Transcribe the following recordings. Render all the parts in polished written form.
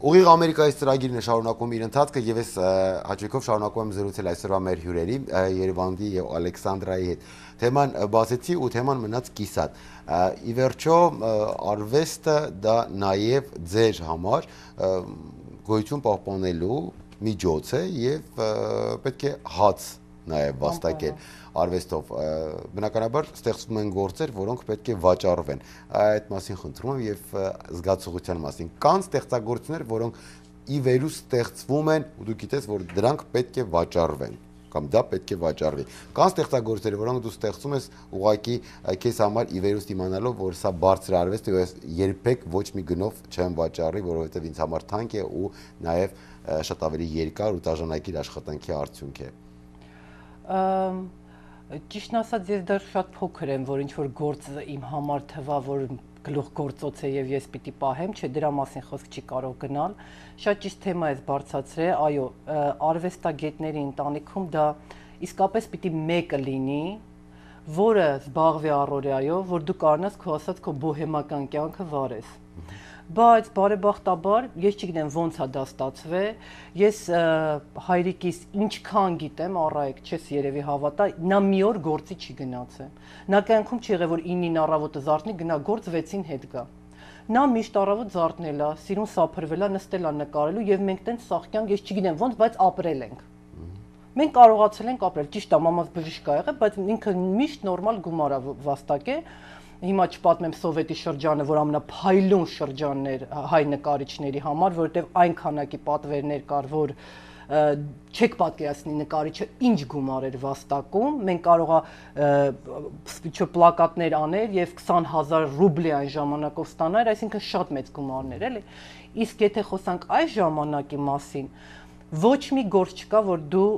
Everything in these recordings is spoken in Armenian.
Ուղիղ Ամերիկայից ծրագիրն է շարունակում իր ընթացքը եւ ես հաճույքով շարունակում եմ զրուցել այսօրվա մեր հյուրերի Երևանի եւ Ալեքսանդրայի հետ։ Թեման բացեցի ու թեման մնաց կիսատ։ Ի վերջո արվեստը դա նաեւ ձեր համար գոյություն պահպանելու միջոց է եւ պետք է հաց նաեւ վաստակել արվեստով բնականաբար ստեղծվում են գործեր, որոնք պետք է վաճառվեն։ Այդ մասին խնդրում եմ եւ զգացողության մասին։ Կան ստեղծագործություններ, որոնք ի վերու ստեղծվում են, ու դու գիտես, որ դրանք պետք է վաճառվեն, կամ դա պետք է վաճառվի։ Կան ստեղծագործություններ, որոնք դու ստեղծում ես ուղղակի քեզ համար ի վերուստ իմանալով, որ սա բարձր արվեստ է, ես երբեք ոչ մի գնով չեմ վաճառի, որովհետեւ ինձ համար թանկ է ու նաեւ շատ ավելի երկար ու դաժանակիր աշխատանքի արդյունք է։ Ճիշտն ասած, ես դեռ շատ փոքր եմ, որ ինչ-որ գործը իմ համար թվա, որ գլուխ գործոց է եւ ես պիտի պահեմ, չէ, դրա մասին խոսք չի կարող գնալ։ Շատ ճիշտ թեմա ես բարձրացրել, այո, արվեստագետների ընտանիքում դա իսկապես պիտի մեկը լինի, որը զբաղվի առօրյայով, որ դու կարողանաս քո ասած քո բոհեմական կյանքը վարես։ Բայց բարեբախտաբար ես չգիտեմ ոնց է դա ստացվել, ես հայրիկիս ինչքան գիտեմ, առայք չես երևի հավատա, նա մի օր գործի չի գնացել։ Նա կյանքում չի եղել, որ 9-ին առավոտը զարթնի, գնա գործ 6-ին հետ գա։ Նա միշտ առավոտ զարթնել է, սիրուն սափրվել է, նստել է նկարելու եւ մենք տենց սաղ կյանք, ես չգիտեմ ոնց, բայց ապրել ենք։ Մենք կարողացել ենք ապրել, ճիշտ է, մամաս բժիշկ է եղել, բայց ինքը միշտ նորմալ գումար է վաստակել։ Հիմա չպատմեմ սովետի շրջանը, որ ամենափայլուն շրջանն էր հայ նկարիչների համար, որովհետև այն քանակի պատվերներ կար, որ չեք պատկերացնի նկարիչը ինչ գումար էր վաստակում, մենք կարողա պլակատներ անել եւ 20,000 ռուբլի այն ժամանակով ստանալ, այսինքն շատ մեծ գումարներ, էլի։ Իսկ եթե խոսանք այս ժամանակի մասին, ոչ մի գործ չկա, որ դու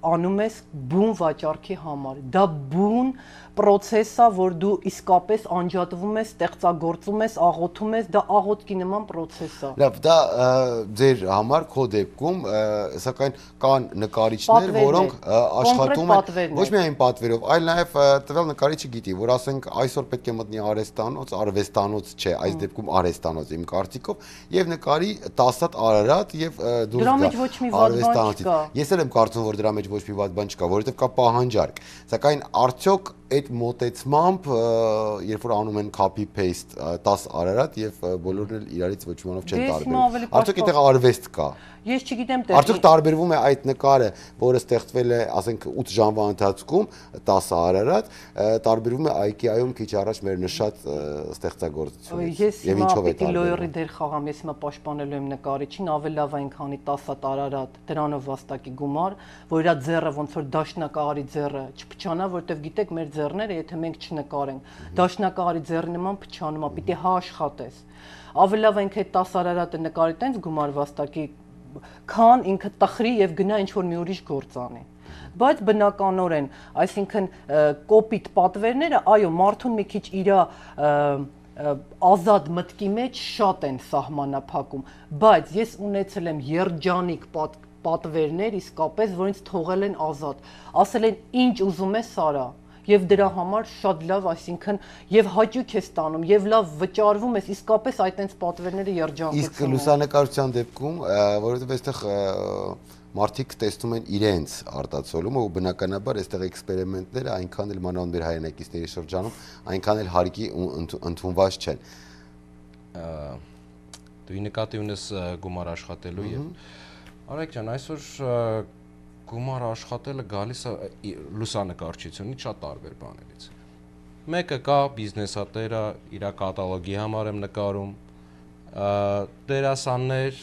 անում ես բուն վաճառքի համար, դա բուն պրոցես է, որ դու իսկապես անջատվում ես, ստեղծագործում ես, աղոթում ես, դա աղոթքի նման պրոցես է։ Լավ, դա ձեր համար քո դեպքում, սակայն կան նկարիչներ, որոնք աշխատում են ոչ միայն պատվերով, այլ նաև տվյալ նկարիչը գիտի, որ ասենք այսօր պետք է մտնի արհեստանոց չէ, այս դեպքում արհեստանոց իմ կարծիքով, եւ նկարի 10 հատ Արարատ եւ դուրս դրա մեջ ոչ մի վատ բան չկա։ Ես էլ եմ կարծում, որ դրա մեջ ոչ մի վատ բան չկա, որովհետեւ կա պահանջարկ, սակայն արդյոք այդ մոտեցմամբ, երբ որ անում են copy paste 10 Արարատ եւ բոլորն էլ իրարից ոչ մի բանով չեն տարբերվում։ Արդյոք այդտեղ արվեստ կա։ Ես չգիտեմ Արդյոք տարբերվում է այդ նկարը, որը ստեղծվել է, ասենք 8 ժամվա ընթացքում 10 Արարատ, տարբերվում է IKEA-ում քիչ առաջ մեր նշած ստեղծագործությունից։ Ես հիմա պիտի լոյերի դեր խաղամ, ես հիմա պաշտպանելու եմ նկարիչին, ավելի լավ այն քանի 10 Արարատ դրանով վաստակի գումար, որ իր ձեռը ոնց որ դաշնակահարի ձեռը չփչանա, որտեվ գիտեք մեր ձեռները, եթե մենք չնկարենք, դաշնակահարի ձեռի նման փչանում է, պիտի հա աշխատես։ Ավելի լավ այն այդ 10 Արարատը նկարի տենց գումար վաստակի քան ինքը տխրի եւ գնա ինչ որ մի ուրիշ գործ անի։ Բայց բնականորեն, այսինքն կոպիտ պատվերները, այո, մարդուն մի քիչ իր ազատ մտքի մեջ շատ են սահմանափակում, բայց ես ունեցել եմ երջանիկ պատվերներ իսկապես, որ ինձ թողել են ազատ, ասել են ինչ ուզում ես արա։ Եվ դրա համար շատ լավ, այսինքն եւ հաճույք է ստանում, եւ լավ վճարվում ես, իսկապես այդ այնց պատվերները երջանկություն։ Իսկ լուսանկարության դեպքում, որովհետեւ այստեղ մարդիկ տեսնում են իրենց արտացոլումը ու բնականաբար այստեղ էքսպերիմենտները այնքան էլ մանավանդ մեր հայրենակիցների շրջանում այնքան էլ հարկի ընդունված չեն։ Դու նկատի ունես գումար աշխատելու եւ Արայք ջան, այսօր գումար աշխատելը գալիս է լուսանկարչությունից շատ տարբեր բաներից։ Մեկը կա բիզնեսատերը, իր կատալոգի համար եմ նկարում, դերասաններ,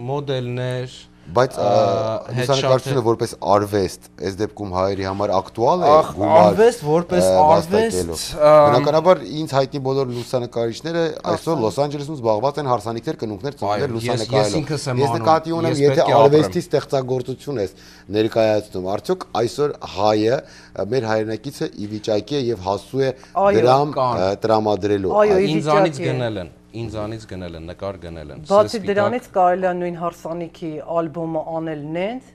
մոդելներ, բայց լուսանկարչությունը որպես արվեստ, այս դեպքում հայերի համար ակտուալ է արվեստ որպես արվեստ։ Բնականաբար ինձ հայտնի բոլոր լուսանկարիչները այսօր Լոս Անջելեսում զբաղված են հարսանիքներ, կնունքներ ծնունդներ լուսանկարելով։ Ես նկատի ունեմ, եթե արվեստի ստեղծագործություն ես ներկայացնում, արդյոք այսօր հայը, մեր հայրենակիցը ի վիճակի է եւ հասու է դրամ տրամադրելու։ Ինձանից գնել են, նկար գնել են։ Բացի դրանից կարելի է նույն հարսանիքի ալբոմը անել նենց,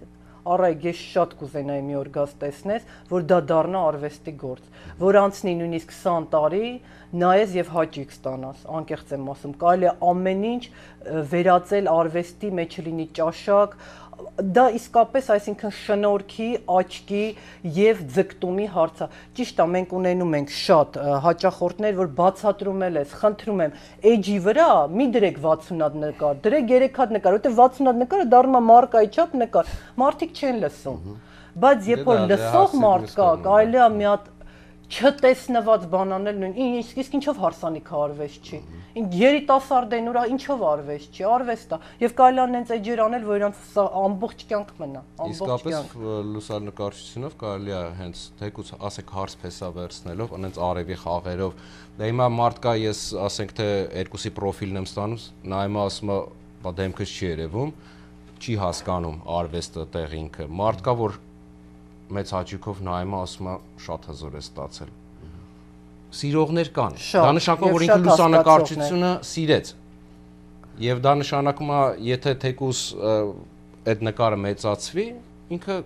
առայք ես շատ կուզենայի մի օր գազ տեսնես, որ դա դառնա արվեստի գործ, որ անցնի նույնիսկ 20 տարի, նայես եւ հաճույք ստանաս, անկեղծ եմ ասում, կարելի է ամեն ինչ վերածել արվեստի մեջ լինի ճաշակ, դա իսկապես, այսինքն շնորհքի, աչքի եւ ձգտումի հարց է։ Ճիշտ է, մենք ունենում ենք շատ հաճախորդներ, որ բացատրում ես, խնդրում եմ, էջի վրա մի դրեք 60 հատ նկար, դրեք 3 հատ նկար, որտեղ 60 հատ նկարը դառնում է մարկայի չափ նկար, մարդիկ չեն լսում։ Բայց երբ որ լսող մարդ կա, կարելի է մի հատ չտեսնված բան անել նույն, իսկ ինչով հարսանիքը արվեստ չի։ Երիտասարդ են ուրա ինչով արվեստ չի, արվեստ է։ Եվ կարելի է նենց էջեր անել, որ իրանց ամբողջ կյանք մնա, ամբողջ կյանք։ Իսկապես լուսանկարչությունով կարելի է հենց թեկուզ ասենք հարց փեսա վերցնելով, անենց արևի խաղերով։ Դա հիմա մարդ կա, ես ասենք թե երկուսի պրոֆիլն եմ ստանում, նայում ասում է, բա դեմքս չի երևում, չի հասկանում արվեստը տեղինքը։ Մարդ կա, որ մեծ հաճույքով նայում ասում է շատ հզոր է ստացել։ Սիրողներ կան։ Դա նշանակում է, որ ինքը լուսանկարչությունը սիրեց։ Եվ դա նշանակում է, եթե թեկուս այդ նկարը մեծացվի, ինքը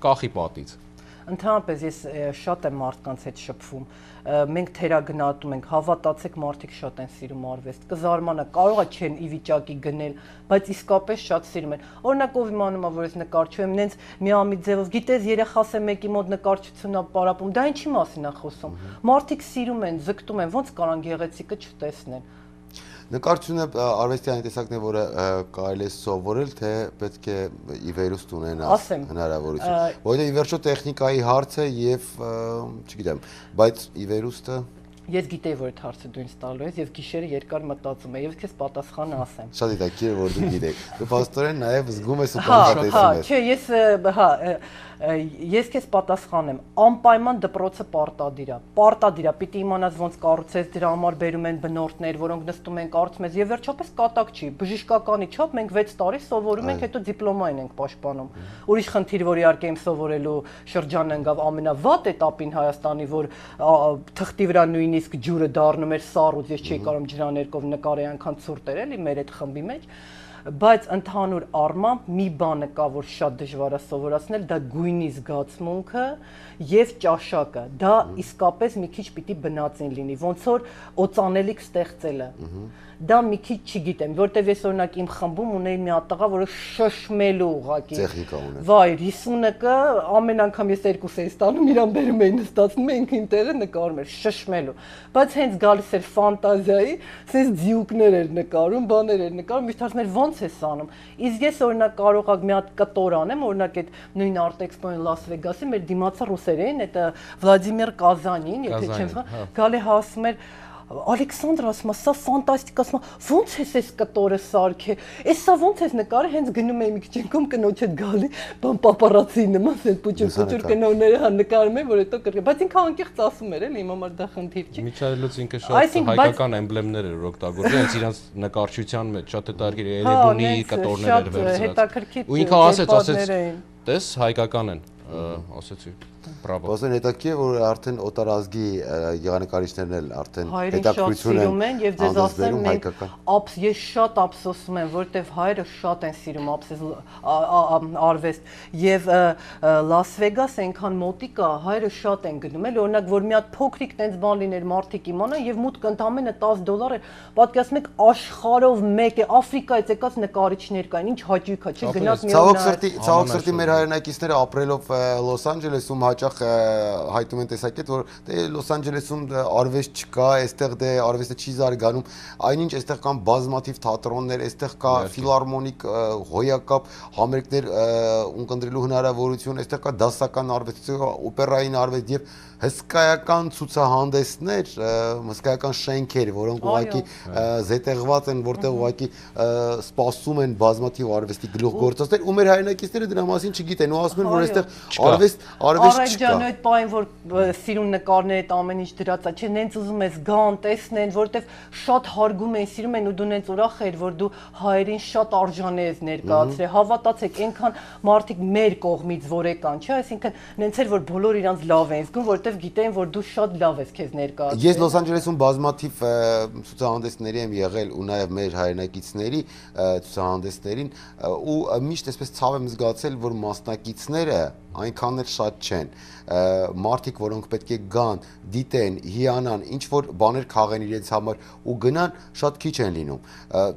կախի պատից։ Ընդհանրապես ես շատ եմ մարդկանց հետ շփվում։ Մենք թերագնահատում ենք, հավատացեք, մարդիկ շատ են սիրում արվեստ։ Կզարմանա, կարող է չեն ի վիճակի գնել, բայց իսկապես շատ սիրում են։ Օրինակ ով իմանում է, որ ես նկարչում եմ, նենց միամիտ ձևով, գիտես, երեխաս է մեկի մոտ նկարչությունն է պարապում, դա ինչի մասին է խոսում։ Մարդիկ սիրում են, ձգտում են, ոնց կարան գեղեցիկը չտեսնեն։ Նկարչությունը արվեստի այն տեսակն է, որը կարելի է սովորել, թե պետք է ի վերուստ ունենալ հնարավորություն։ Որովհետև ի վերջո տեխնիկայի հարց է եւ չգիտեմ, բայց ի վերուստը Ես գիտեի, որ այդ հարցը դու ինձ տալու ես եւ գիշերը երկար մտածում եմ եւ քեզ պատասխանը ասեմ։ Շատ հետաքրքիր է, որ դու գիտեք։ Դու փաստորեն նաեւ զգում ես ու կանխատեսում ես։ Չէ, ես քեզ պատասխանեմ, անպայման դպրոցը պարտադիր է։ Պարտադիր է, պիտի իմանաս ոնց կառուցես, դրա համար բերում են բնորդներ, որոնք նստում են կարծում ես եւ վերջապես կատակ չի։ Բժշկականի չափ մենք 6 տարի սովորում ենք, հետո դիպլոմային ենք պաշտպանում։ Ուրիշ խնդիր, որ իհարկե իմ սովորելու շրջանը ընկավ ամենավատ этаպին Հայաստանի, որ թղթի վրա նույնիսկ ջուրը դառնում էր սառույց, ես չէի կարող ջրաներկով նկարել, այնքան ցուրտ էր էլի մեր այդ խմբի մեջ։ Բայց ընդհանուր առմամբ մի բանը կա, որ շատ դժվար է սովորացնել, դա գույնի զգացմունքը եւ ճաշակը։ Դա իսկապես մի քիչ պիտի բնածին լինի, ոնց որ օծանելիք ստեղծելը։ Դա մի քիչ չգիտեմ, որտեվ ես օրինակ իմ խմբում ունեի մի հատ տղա, որը շշմելու ուղակի տեխնիկա ուներ։ Վայ, 50-ը ամեն անգամ ես երկուս էի ստանում, իրան բերում էի նստացնում, ինքը իմ տեղը նկարում էր շշմելու։ Բայց հենց գալիս էր ֆանտազիայի, ասես ձիուկներ էր նկարում, բաներ էր նկարում, միշտ ասում էր ո՞նց ես անում։ Իսկ ես օրինակ կարող ակ մի հատ կտոր անեմ, օրինակ այդ նույն Art Expo-ին Լաս Վեգասի մեր դիմացը ռուսերեն, այդ Վլադիմիր Կազանին, եթե չեմ սխալ, գալի հասում էր Ալեքսանդր ասում է, սա ֆանտաստիկ, ասում է, ո՞նց ես այս կտորը սարքե։ Էս սա ո՞նց ես նկարը, հենց գնում էի մի քիչ անգամ կնոջ հետ գալի, բան պապարացի նման, ասեն պուճուր կնոները հա նկարում են, որ հետո կրկին, բայց ինքը անկեղծ ասում էր, էլի, իմ համար դա խնդիր չի։ Միչայելոց ինքը շատ հայկական էմբլեմներ էր օգտագործել, հենց իրանց նկարչության մեջ շատ հետաքրքիր է, Էրեբունի կտորներ էր վերցրած։ Ու ինքը ասեց, տես հայկական են, ասեցի։ Բրավո։ Ոսեն հետաքրքիր է, որ արդեն օտարազգի եղանակարիչներն էլ արդեն հետաքրքրություն են եւ ձեզ ասեմ մենք ես շատ ափսոսում եմ, որտեվ հայերը շատ են սիրում արվեստ եւ Լաս Վեգաս այնքան մոտիկ է, հայերը շատ են գնում, էլ օրինակ որ մի հատ փոքրիկ տենց բան լիներ մարդիկ իմանան եւ մուտք ընդամենը $10 էր, պատկերացնում եք աշխարհով մեկ է Աֆրիկայից եկած նկարիչներ կային, ինչ հաճույք է, չի գնաց մի Ցավոք սրտի մեր հայրենակիցները ապրելով Լոս Անջելեսում հաճախ հայտում են տեսակետ, որ դե Լոս Անջելեսում արվեստ չկա, այստեղ դե արվեստը չի զարգանում, այնինչ այստեղ կան բազմաթիվ թատրոններ, այստեղ կա ֆիլհարմոնիկ հոյակապ համերգներ ունկնդրելու հնարավորություն, այստեղ կա դասական արվեստ, օպերային արվեստ եւ հսկայական ցուցահանդեսներ, հսկայական շենքեր, որոնք ուղղակի զետեղված են, որտեղ ուղղակի սպասում են բազմաթիվ արվեստի գլուխգործոցներ, ու մեր հայրենակիցները դրա մասին չգիտեն, ու ասում են, որ այստեղ արվեստ չկա։ Այդ պահին, որ սիրուն նկարներ այդ ամեն ինչ դրած է, չէ, նենց ուզում ես գան, տեսնեն, որտեվ շատ հարգում են, սիրում են ու դու նենց ուրախ ես, որ դու հայերին շատ արժանի ես ներկայացրել։ Հավատացեք, այնքան մարդիկ մեր կողմից որ եկան, չէ, այսինքն նենց էր, որ բոլոր իրանց լավ են զգում, որտեվ գիտեն, որ դու շատ լավ ես քեզ ներկայացրել։ Ես Լոս Անջելեսում բազմաթիվ ցուցահանդեսների եմ եղել ու նաև մեր հայրենակիցների ցուցահանդեսներին ու միշտ այսպես ցավ եմ զգացել, որ մասնակիցները այնքան էլ շատ չեն։ Մարդիկ, որոնք պետք է գան, դիտեն, հիանան, ինչ որ բաներ քաղեն իրենց համար ու գնան, շատ քիչ են լինում։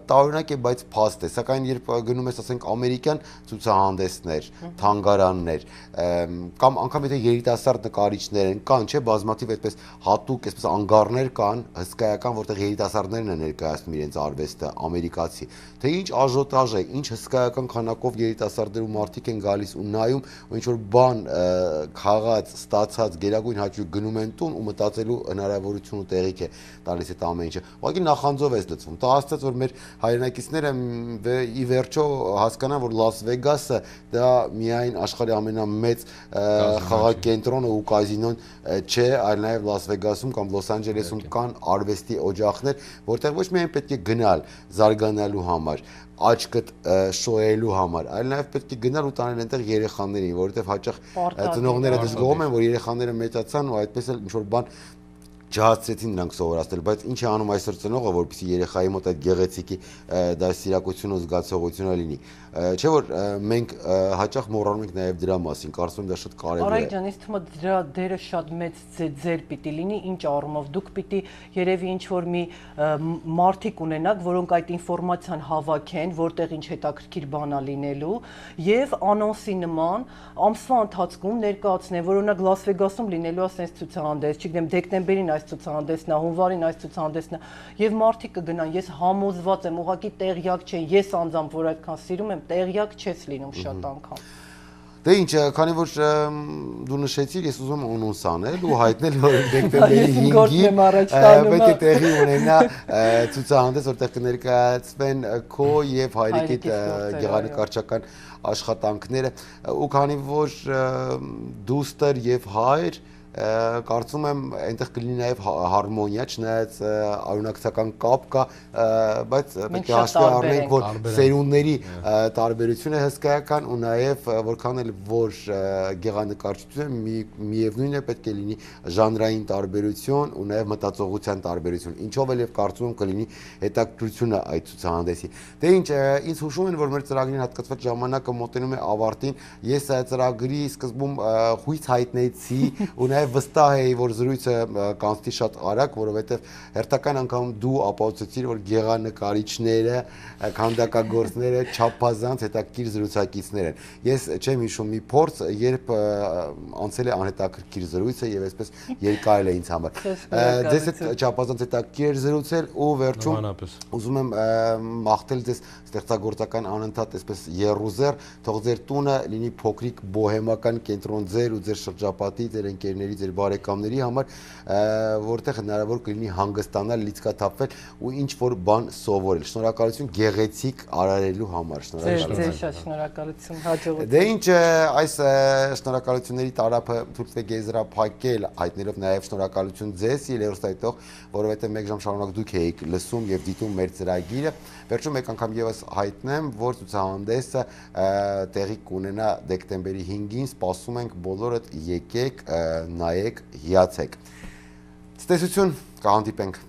Տարօրինակ է, բայց փաստ է, սակայն երբ գնում ես, ասենք, ամերիկյան ցուցահանդեսներ, թանգարաններ, կամ անգամ եթե երիտասարդ նկարիչներ են, կան, չէ, բազմաթիվ այդպես հատուկ, այսպես անգարներ կան, հսկայական, որտեղ երիտասարդներն են ներկայացնում իրենց արվեստը, ամերիկացի։ Թե ինչ աժոտաժ է, ինչ հսկայական քանակով երիտասարդներ ու մարդիկ են գալիս ու նայում, ու ինչ որ բան քաղած, ստացած, գերագույն հաճույք գնում են տուն ու մտածելու հնարավորություն ու տեղիք է տալիս այդ ամեն ինչը։ Ուղղակի նախանձով է լցվում։ Դա աստված, որ մեր հայրենակիցները ի վերջո հասկանան, որ Լաս Վեգասը դա միայն աշխարհի ամենամեծ խաղակենտրոնը ու կազինոն չէ, այլ նաև Լաս Վեգասում կամ Լոս Անջելեսում կան արվեստի օջախներ, որտեղ ոչ միայն պետք է գնալ զարգանալու համար, աչքդ շոյելու համար, այլ նաև պետք է գնալ ու տանել այնտեղ երեխաներին, որովհետև հաճախ ծնողները դժգոհում են, որ երեխաները մեծացան ու այդպես էլ ինչ-որ բան ջահացրեցին նրանք սովորացնել, բայց ինչ է անում այսօր ծնողը, որպեսզի երեխայի մոտ այդ գեղեցիկի դաստիարակությունը ու զգացողությունը լինի։ Չէ՞ որ մենք հաճախ մոռանում ենք նաև դրա մասին, կարծում եմ դա շատ կարևոր է։ Արայք ջան, ինձ թվում է դրա դերը շատ մեծ ձեր պիտի լինի, ինչ առումով դուք պիտի երևի ինչ որ մի մարդիկ ունենաք, որոնք այդ ինֆորմացիան հավաքեն, որտեղ ինչ հետաքրքիր բան է լինելու, եւ անոնսի նման ամսվա ընթացքում ներկայացնեն, որ օրինակ Լաս Վեգասում լինելու է sense ցուցահանդես, չգիտեմ, դեկտեմբերին այս ցուցահանդեսն է, հունվարին այս ցուցահանդեսն է, եւ մարդիկ կգնան, ես համոզված եմ, ուղղակի տեղյակ չեն, ես անձամբ որ այդքան սիրում եմ, տեղյակ չես լինում շատ անգամ։ Դե ինչ, քանի որ դու նշեցիր, ես ուզում եմ անոնս անել ու հայտնել, որ դեկտեմբերի 5-ին պետք է տեղի ունենա ցուցահանդես, որտեղ կներկայացվեն քո եւ հայրիկիդ գեղանկարչական աշխատանքները, ու քանի որ դուստր եւ հայր կարծում եմ այնտեղ կլինի նաև հարմոնիա, չնայած արունակցական կապ կա, բայց պետք է հաշվի առնենք, որ սերունդների տարբերությունը հսկայական ու նաև որքան էլ որ գեղանկարչությունը միևնույն է պետք է լինի ժանրային տարբերություն ու նաև մտածողության տարբերություն, ինչով էլ եւ կարծում եմ կլինի հետաքրքրությունը այդ ցուցահանդեսի։ Դե ինչ, ինձ հուշում են, որ մեր ծրագրին հատկացված ժամանակը մոտենում է ավարտին, ես ծրագրի սկզբում հույս հայտնեցի ու նաև վստահ էի, որ զրույցը կանցնի շատ արագ, որովհետև հերթական անգամ դու ապացուցիր, որ գեղանկարիչները, քանդակագործները չափազանց հետաքրքիր զրուցակիցներ են։ Ես չեմ հիշում մի փորձ, երբ անցել է անհետաքրքիր զրույցը եւ այսպես երկարել է ինձ համար։ Ձեզ հետ չափազանց հետաքրքիր զրուցել ու վերջում ուզում եմ մաղթել ձեզ ստեղծագործական անընդհատ այսպես եռուզեռ, թող ձեր տունը լինի փոքրիկ բոհեմական կենտրոն ձեր ու ձեր շրջապատի, ձեր ընկերների, ձեր բարեկամների համար, որտեղ հնարավոր կլինի հանգստանալ, լիցքաթափվել ու ինչ որ բան սովորել։ Շնորհակալություն գեղեցիկ արարելու համար։ Ձեր շատ շնորհակալություն, հաջողություն։ Դե ինչ, այս շնորհակալությունների տարափը թույլ տվեք եզրափակել, հայտնելով նաև շնորհակալություն ձեզ, հեռուստայտող, որովհետև 1 ժամ շարունակ դուք եք լսում եւ դիտում մեր ծրագիրը։ Վերջում մեկ անգամ եւս հայտնեմ, որ ցուցահանդեսը տեղի կունենա դեկտեմբերի 5-ին, սպասում ենք բոլորդ եկեք, նայեք, հիացեք։ Ցտեսություն, կհանդիպենք։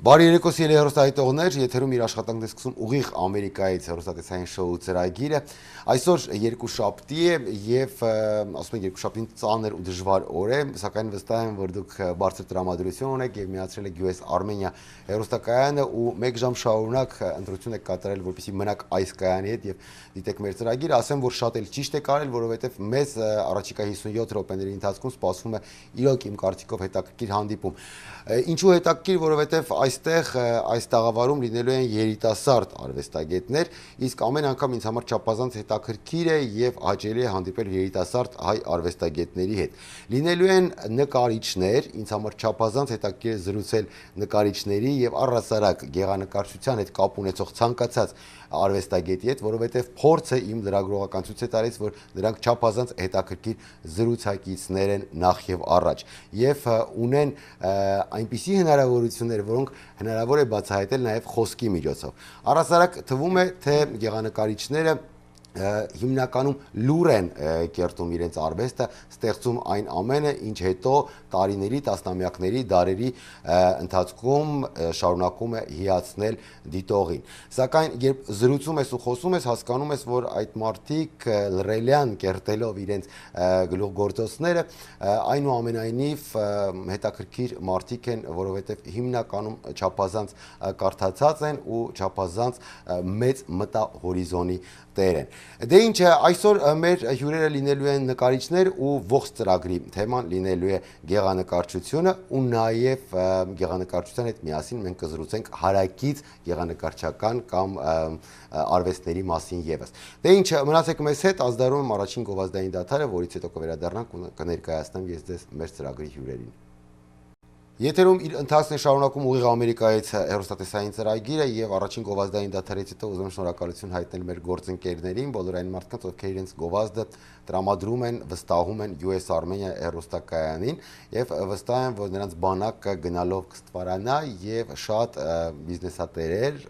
Բարի երեկո սիրելի հեռուստահայտողներ, եթերում իր աշխատանքն է սկսում ուղիղ Ամերիկայից հեռուստատեսային շոու ծրագիրը։ Այսօր երկուշաբթի է եւ ասում են երկուշաբթին ծանր ու դժվար օր է, սակայն վստահ եմ, որ դուք բարձր տրամադրություն ունեք եւ միացրել եք US Armenia հեռուստակայանը ու 1 ժամ շարունակ ընտրություն եք կատարել, որպեսզի մնաք այս կայանի հետ եւ դիտեք մեր ծրագիրը։ Ասեմ, որ շատ էլ ճիշտ եք արել, որովհետեւ մեզ առաջիկա 57 րոպեների ընթացքում սպասվում է իրոք իմ կարծիքով հետաքրքիր հանդիպում։ Ինչու հետաքրքիր, որովհետեւ այստեղ այս տաղավարում լինելու են երիտասարդ արվեստագետներ, իսկ ամեն անգամ ինձ համար չափազանց հետաքրքիր է եւ հաճելի է հանդիպել երիտասարդ հայ արվեստագետների հետ։ Լինելու են նկարիչներ, ինձ համար չափազանց հետաքրքիր է զրուցել նկարիչների եւ առհասարակ գեղանկարչության հետ կապ ունեցող ցանկացած արվեստագետի հետ, որովհետև փորձը իմ լրագրողական ցույց է տալիս, որ նրանք չափազանց հետաքրքիր զրուցակիցներ են նախ եւ առաջ եւ ունեն այնպիսի հնարավորություններ, որոնք հնարավոր է բացահայտել նաեւ խոսքի միջոցով։ Առհասարակ թվում է, թե գեղանկարիչները հիմնականում լուր են կերտում իրենց արվեստը, ստեղծում այն ամենը, ինչ հետո տարիների, տասնամյակների, դարերի ընթացքում շարունակում է հիացնել դիտողին։ Սակայն երբ զրուցում ես ու խոսում ես, հասկանում ես, որ այդ մարդիկ լրելյան կերտելով իրենց գլուխգործոցները, այնուամենայնիվ հետաքրքիր մարդիկ են, որովհետև հիմնականում չափազանց կարդացած են ու չափազանց մեծ մտահորիզոնի տեր են։ Դե ինչ է, այսօր մեր հյուրերը լինելու են նկարիչներ ու ողջ ծրագրի թեման լինելու է գեղանկարչությունը ու նաև գեղանկարչության հետ միասին մենք կզրուցենք հարակից գեղանկարչական կամ արվեստների մասին եւս։ Դե ինչ, մնացեք մեզ հետ, ազդարում եմ առաջին գովազդային դադարը, որից հետո կվերադառնանք ու կներկայացնեմ ես ձեզ մեր ծրագրի հյուրերին։ Եթերում իր ընթացքն է շարունակում ուղիղ Ամերիկայից հեռուստատեսային ծրագիրը եւ առաջին գովազդային դադարից հետո ուզում եմ շնորհակալություն հայտնել մեր գործընկերներին, բոլոր այն մարդկանց, ովքեր իրենց գովազդը տրամադրում են, վստահում են US Armenia հեռուստակայանին եւ վստահ եմ, որ նրանց բանակը գնալով կստվարանա եւ շատ բիզնեսատերեր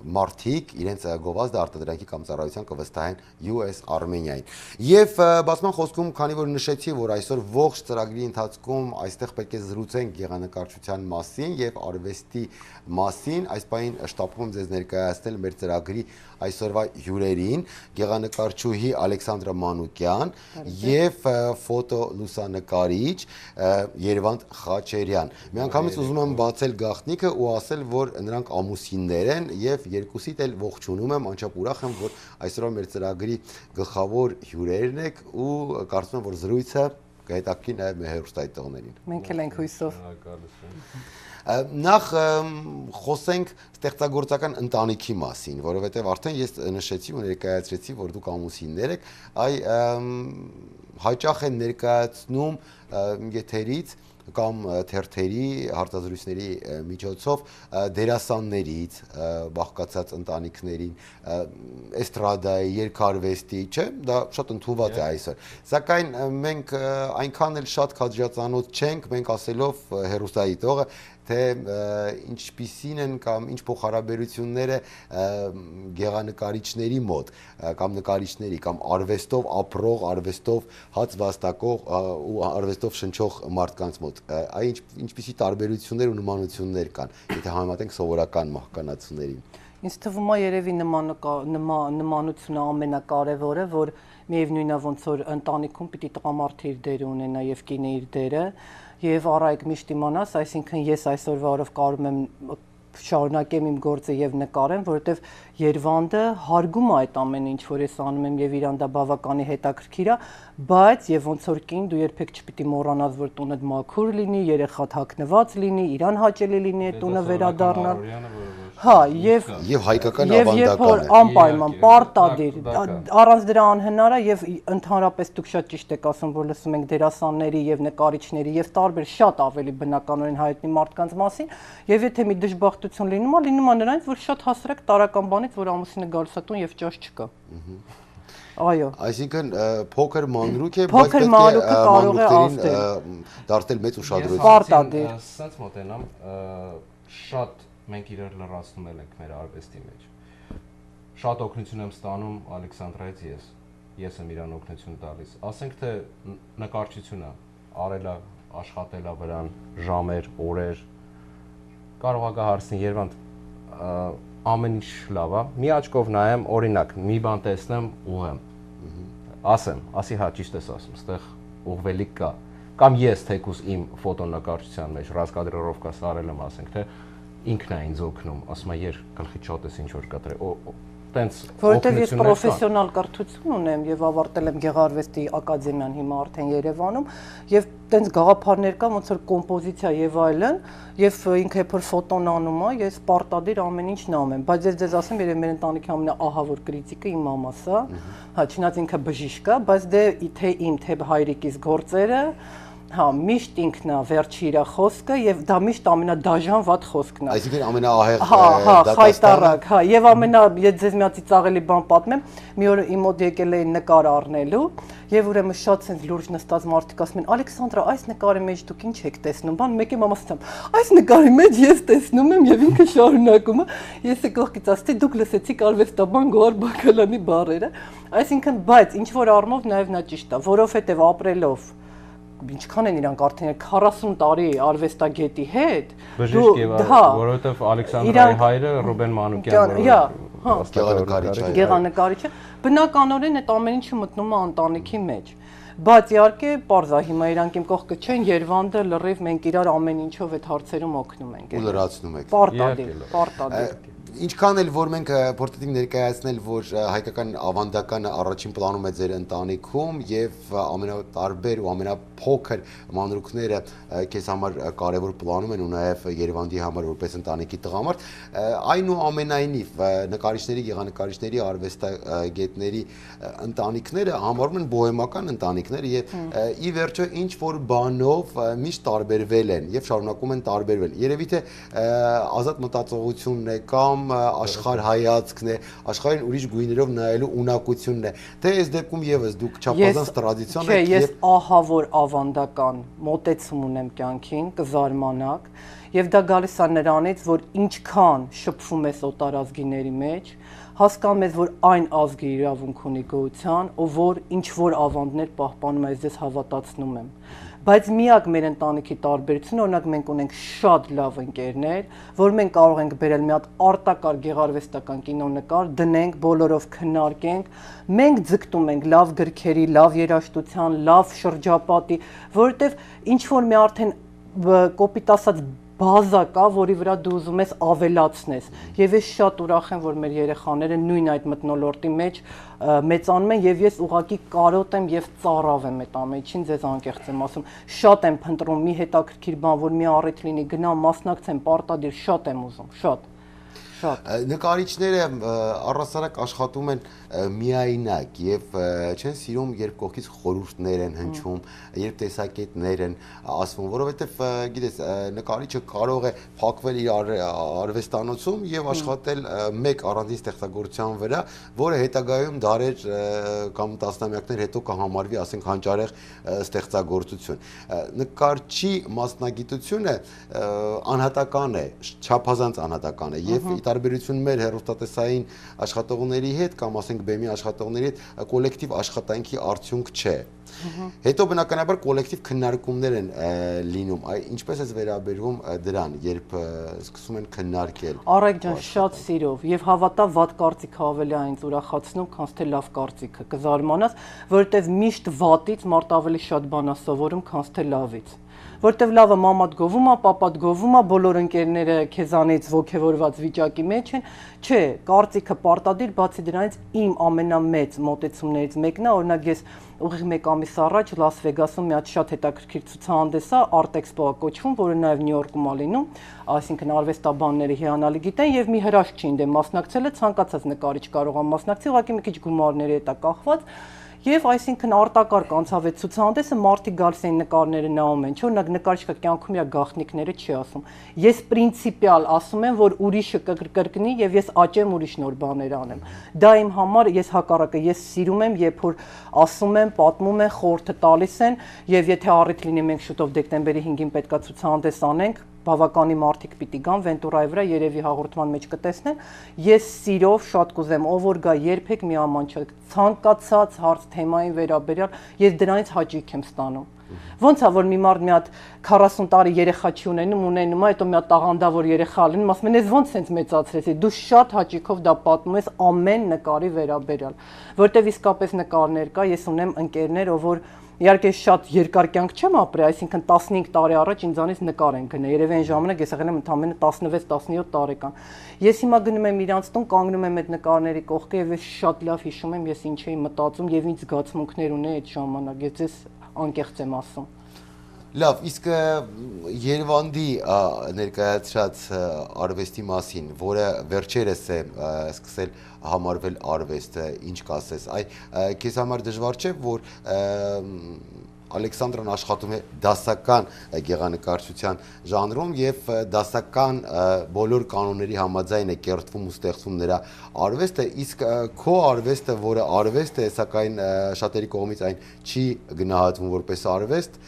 մարդիկ իրենց գովազդը արտադրանքի կամ ծառայության կվստահեն US Armenia-ին։ Եվ բացման խոսքում, քանի որ նշեցի, որ այսօր ողջ ծրագրի ընթացքում այստեղ պետք է զրուցենք գեղանկարչության մասին եւ արվեստի մասին, այս պահին շտապում եմ ձեզ ներկայացնել մեր ծրագրի այսօրվա հյուրերին, գեղանկարչուհի Ալեքսանդրա Մանուկյան եւ ֆոտոլուսանկարիչ Երվանդ Խաչերյան։ Միանգամից ուզում եմ բացել գաղտնիքը ու ասել, որ նրանք ամուսիններ են եւ երկուսիդ էլ ողջունում եմ, անչափ ուրախ եմ, որ այսօր մեր ծրագրի գլխավոր հյուրերն եք ու կարծում եմ, որ զրույցը կհետաքրքրի նաեւ մեր հեռուստադիտողներին։ Մենք էլ ենք հույսով։ Նախ խոսենք ստեղծագործական ընտանիքի մասին, որովհետև արդեն ես նշեցի ու ներկայացրեցի, որ դուք ամուսիններ եք, հաճախ են ներկայացնում եթերից կամ թերթերի, հարցազրույցների միջոցով դերասաններից, բաղկացած ընտանիքներին, էստրադայի, երգարվեստի, չէ, դա շատ ընդունված է այսօր։ Սակայն մենք այնքան էլ շատ քաջացանոց չենք, մենք ասելով հեռուստադիտողը, թե ինչպիսին են կամ ինչ փոխհարաբերությունները գեղանկարիչների մոտ կամ նկարիչների կամ արվեստով ապրող, արվեստով հաց վաստակող ու արվեստով շնչող մարդկանց մոտ, այն ինչպիսի տարբերություններ ու նմանություններ կան, եթե համեմատենք սովորական մահկանացուներին։ Ինձ թվում է երևի նմանությունը ամենակարևորը, որ միևնույնն է ոնց որ ընտանիքում պիտի տղամարդը իր դերը ունենա եւ կինը իր դերը եւ առայք միշտ իմանաս, այսինքն ես այսօրվա օրով կարում եմ շարունակեմ իմ գործը եւ նկարեմ, որովհետեւ Երվանդը հարգում է այդ ամենը, ինչ որ ես անում եմ եւ իրան դա բավականի հետաքրքիր է, բայց եւ ոնց որ կին դու երբեք չպիտի մոռանաս, որ տունդ մաքուր լինի, երեխադ հագնված լինի, իրան հաճելի լինի այդ տունը վերադառնալ։ Հա, եւ հայկական ավանդական է։ Եվ երբ որ անպայման պարտադիր, առանց դրա անհնար է եւ ընդհանրապես դուք շատ ճիշտ եք ասում, որ լսում ենք դերասանների եւ նկարիչների եւ տարբեր շատ ավելի բնականորեն հայտնի մարդկանց մասին, եւ եթե մի դժբախտություն լինում է նրանից, որ շատ հասարակ տարական բանից, որ ամուսինը գալիս է տուն եւ ճաշ չկա։ Այո։ Այսինքն փոքր մանրուք է, բայց պետք է կարող է ազդել, դարձնել մեծ ուշադրություն։ Պարտադիր։ Սենց մոտենամ, շատ մենք իրար լրացնում ենք մեր արվեստի մեջ։ Շատ օգնություն եմ ստանում Ալեքսանդրայից ես եմ իրան օգնություն տալիս։ Ասենք թե նկարչությունը արելա, աշխատելա վրան, ժամեր, օրեր, կարող է գա հարցնի Երվանդ, ամեն ինչ լավ է, մի աչքով նայեմ, օրինակ, մի բան տեսնեմ, ուղեմ։ Ասի հա, ճիշտ ես ասում, ստեղ ուղվելիք կա։ Կամ ես թեկուզ իմ ֆոտոնկարչության մեջ ռասկադրովկա սարել եմ, ասենք թե ինքն է ինձ օգնում, ասում է եր գլխի չոտես ինչ որ կտրե։ Տենց որովհետև ես պրոֆեսիոնալ կրթություն ունեմ եւ ավարտել եմ Գեղարվեստի ակադեմիան հիմա արդեն Երևանում եւ տենց գաղափարներ կա ոնց որ կոմպոզիցիա եւ այլն եւ ինքը երբ ֆոտոն անում է ես պարտադիր ամեն ինչն անում եմ բայց ես ձեզ ասեմ երբ մեր ընտանիքի ամենաահավոր կրիտիկը իմ մամաս է հա չնայած ինքը բժիշկ է բայց դե թե իմ թե հայրիկիս գործերը Հա, միշտ ինքն է վերջի իր խոսքը եւ դա միշտ ամենադաժան վատ խոսքն է։ Այսինքն ամենաահեղ Հա, խայտարակ, հա, եւ ես ձեզ մի հատ ծաղելի բան պատմեմ, մի օր իմ մոտ եկել էին նկար առնելու եւ ուրեմն շատ sense լուրջ նստած մարդիկ ասում են Ալեքսանդրա, այս նկարի մեջ դուք ինչ եք տեսնում, բան մեկի մամասը այս նկարի մեջ ես տեսնում եմ եւ ինքը շարունակում է, ես եկողքից ասեցի դուք լսեցիք արվեստաբան Գոհար Բակալյանի բառերը, այսինքն բայց ինչ որ առումով նաեւ նա ճիշտ է, որովհետեւ ապրելով ինչքան են իրանք արդեն 40 տարի արվեստագետի հետ բժիշկ եւ որովհետեւ Ալեքսանդրայի հայրը Ռուբեն Մանուկյանն գեղանկարիչ գեղանկարիչը բնականորեն այդ ամեն ինչը մտնում է ընտանիքի մեջ բայց իհարկե պարզ է հիմա իրանք իմ կողքը չեն Երևանը լրիվ մենք իրար ամեն ինչով այդ հարցերում օգնում ենք ու լրացնում եք պարտադիր Ինչքան էլ որ մենք փորձեցինք ներկայացնել, որ հայկական ավանդականը առաջին պլանում է ձեր ընտանիքում եւ ամենատարբեր ու ամենափոքր մանրուքները քեզ համար կարեւոր պլանում են ու նաեւ Երևանի համար որպես ընտանիքի տղամարդ, այնուամենայնիվ նկարիչների, գեղանկարիչների, արվեստագետների ընտանիքները համարվում են բոհեմական ընտանիքներ եւ ի վերջո ինչ որ բանով միշտ տարբերվել են եւ շարունակում են տարբերվել։ Երևի թե ազատ մտածողությունն է կամ աշխարհայացքն է, աշխարհին ուրիշ գույներով նայելու ունակությունն է։ Թե այս դեպքում եւս դուք չափազանց տրադիցիոն եք եւ ես ահա որ ավանդական մոտեցում ունեմ կյանքին, կզարմանաք, եւ դա գալիս է նրանից, որ ինչքան շփվում ես օտարազգիների մեջ, հասկանում ես, որ այն ազգի իրավունք ունի գոյության, ով որ ինչ որ ավանդներ պահպանում է, ես հավատացնում եմ։ Բայց միակ մեր ընտանիքի տարբերությունը, օրինակ մենք ունենք շատ լավ ընկերներ, որ մենք կարող ենք բերել մի հատ արտակարգ գեղարվեստական կինոնկար, դնենք, բոլորով քննարկենք, մենք ձգտում ենք լավ գրքերի, լավ երաժշտության, լավ շրջապատի, որովհետև ինչ որ մի արդեն կոպիտ ասած բազա կա, որի վրա դու ուզում ես ավելացնես։ Եվ ես շատ ուրախ եմ, որ մեր երեխաները նույն այդ մթնոլորտի մեջ մեծանում են եւ ես ուղղակի կարոտ եմ եւ ծառավ եմ այդ ամենին, ձեզ անկեղծ եմ ասում։ Շատ եմ փնտրում մի հետաքրքիր բան, որ մի առիթ լինի, գնամ, մասնակցեմ, պարտադիր, շատ եմ ուզում, շատ։ Նկարիչները առհասարակ աշխատում են միայնակ եւ չեն սիրում երբ կողքից խորհուրդներ են հնչում, երբ տեսակետներ են ասվում, որովհետեւ գիտես նկարիչը կարող է փակվել իր արվեստանոցում եւ աշխատել մեկ առանձին ստեղծագործության վրա, որը հետագայում դարեր կամ տասնամյակներ հետո կհամարվի, ասենք, հանճարեղ ստեղծագործություն։ Նկարչի մասնագիտությունը անհատական է, չափազանց անհատական է եւ տարբերություն մեր հեռուստատեսային աշխատողների հետ կամ ասենք բեմի աշխատողների հետ կոլեկտիվ աշխատանքի արդյունք չէ։ Հետո բնականաբար կոլեկտիվ քննարկումներ են լինում, ինչպես է վերաբերվում դրան, երբ սկսում են քննարկել։ Արեգ ջան, շատ սիրով եւ հավատա վատ կարծիքը ավելի այն ուրախացնում, քան թե լավ կարծիքը, կզարմանաս, որովհետեւ միշտ վատից մարդ ավելի շատ բան է սովորում, քան թե լավից։ Որտեվ լավը մամատ գովում է, պապատ գովում է, բոլոր ընկերները քեզանից ոգևորված վիճակի մեջ են, չէ, կարծիքը պարտադիր, բացի դրանից իմ ամենամեծ մոտեցումներից մեկն է, օրինակ ես ուղիղ մեկ ամիս առաջ Լաս Վեգասում մի հատ շատ հետաքրքիր ցուցահանդես է, Art Expo-ը կոչվում, որը նաև Նյու Յորքում է լինում, այսինքն արվեստաբանները հիանալի գիտեն եւ մի հրաշք չի ինձ մասնակցել է, ցանկացած նկարիչ կարող է մասնակցել, ուղղակի մի քիչ գումարների հետ է կախված։ Եվ այսինքն արտակարգ անցավ այդ ցուցահանդեսը, մարդիկ գալիս էին նկարները նայում են, չէ՞, օրինակ նկարիչը կյանքում իր գաղտնիքները չի ասում։ Ես պրինցիպիալ ասում եմ, որ ուրիշը կկրկնի եւ ես աճեմ ուրիշ նոր բաներ անեմ։ Դա իմ համար ես հակառակը, ես սիրում եմ, երբ որ ասում եմ, պատմում են, խորհուրդ տալիս են, եւ եթե առիթ լինի մենք շուտով դեկտեմբերի 5-ին պետքա ցուցահանդես անենք, բավականի մարդիկ պիտի գան Վենտուրայի վրա, երևի հաղորդման մեջ կտեսնեն։ Ես սիրով շատ կուզեմ, ով որ գա երբեք մի աման չէ, ցանկացած հարց թեմային վերաբերյալ, ես դրանից հաճույք եմ ստանում։ Ոնց է որ մի մարդ մի հատ 40 տարի երեխա չի ունենում, հետո մի հատ տաղանդավոր երեխա լինում, ասում են, «Ես ոնց sense մեծացրեցի»։ Դու շատ հաճույքով դա պատմում ես ամեն նկարի վերաբերյալ, որտեվ իսկապես նկարներ կա, ես ունեմ ընկերներ, ով որ իհարկե շատ երկար կյանք չեմ ապրել, այսինքն 15 տարի առաջ ինձանից նկար են գնել։ Երևի այն ժամանակ ես եղել եմ ընդամենը 16-17 տարեկան։ Ես հիմա գնում եմ իրանց տուն, կանգնում եմ այդ նկարների կողքը եւ ես շատ լավ հիշում եմ ես ինչ էի մտածում եւ ինչ զգացմունքներ ունեի այդ ժամանակ։ Ես ձեզ անկեղծ եմ ասում։ Լավ, իսկ Երևանի ներկայացրած արվեստի մասին, որը վերջերս է սկսել համարվել արվեստ, ինչ կասես, քեզ համար դժվար չէ, որ Ալեքսանդրան աշխատում է դասական գեղանկարչության ժանրում եւ դասական բոլոր կանոնների համաձայն է կերտվում ու ստեղծվում նրա արվեստը, իսկ քո արվեստը, որը արվեստ է, սակայն շատերի կողմից այն չի գնահատվում որպես արվեստ,